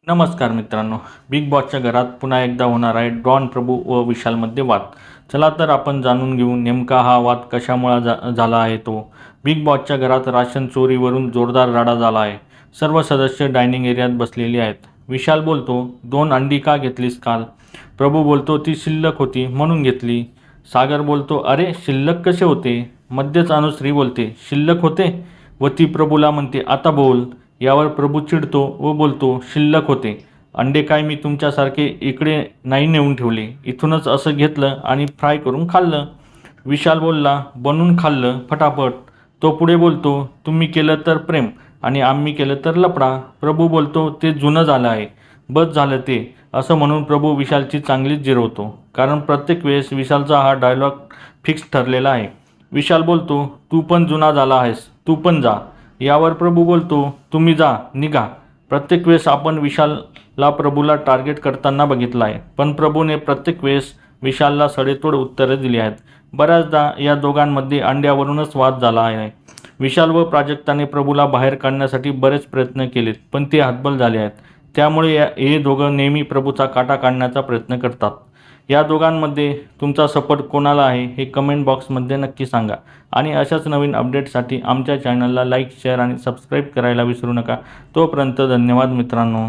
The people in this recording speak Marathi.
नमस्कार मित्रांनो, बिग बॉसच्या घरात पुन्हा एकदा होणार आहे डॉन प्रभू व विशालमध्ये वाद. चला तर आपण जाणून घेऊ नेमका हा वाद कशामुळे झाला आहे तो. बिग बॉसच्या घरात राशन चोरीवरून जोरदार राडा झाला आहे. सर्व सदस्य डायनिंग एरियात बसलेले आहेत. विशाल बोलतो, 2 अंडी का घेतलीस काल? प्रभू बोलतो, ती शिल्लक होती म्हणून घेतली. सागर बोलतो, अरे शिल्लक कसे होते? मध्येच अनुश्री बोलते, शिल्लक होते? व ती प्रभूला म्हणते, आता बोल. यावर प्रभू चिडतो व बोलतो, शिल्लक होते. अंडे काय मी तुमच्यासारखे इकडे नाही नेऊन ठेवले, इथूनच असं घेतलं आणि फ्राय करून खाल्लं. विशाल बोलला, बनवून खाल्लं फटाफट. तो पुढे बोलतो, तुम्ही केलं तर प्रेम आणि आम्ही केलं तर लफडा. प्रभू बोलतो, ते जुनं झालं आहे, बस झालं ते. असं म्हणून प्रभू विशालची चांगलीच जिरवतो, कारण प्रत्येक वेळेस विशालचा हा डायलॉग फिक्स ठरलेला आहे. विशाल बोलतो, तू पण जुना झाला आहेस, तू पण जा. यावर प्रभू बोलतो, तुम्ही जा, निघा. प्रत्येक वेळेस आपण विशालला प्रभूला टार्गेट करताना बघितलं आहे, पण प्रभूने प्रत्येक वेळेस विशालला सडेतोड उत्तरे दिली आहेत. बऱ्याचदा या दोघांमध्ये अंड्यावरूनच वाद झाला आहे. विशाल व प्राजक्ताने प्रभूला बाहेर काढण्यासाठी बरेच प्रयत्न केलेत, पण ते हतबल झाले आहेत. त्यामुळे हे दोघं नेहमी प्रभूचा काटा काढण्याचा प्रयत्न करतात. या दोघांमध्ये तुमचा सपोर्ट कोणाला आहे हे कमेंट बॉक्समध्ये नक्की सांगा. आणि अशाच नवीन अपडेटसाठी आमच्या चॅनलला लाईक, शेअर आणि सबस्क्राईब करायला विसरू नका. तोपर्यंत धन्यवाद मित्रांनो.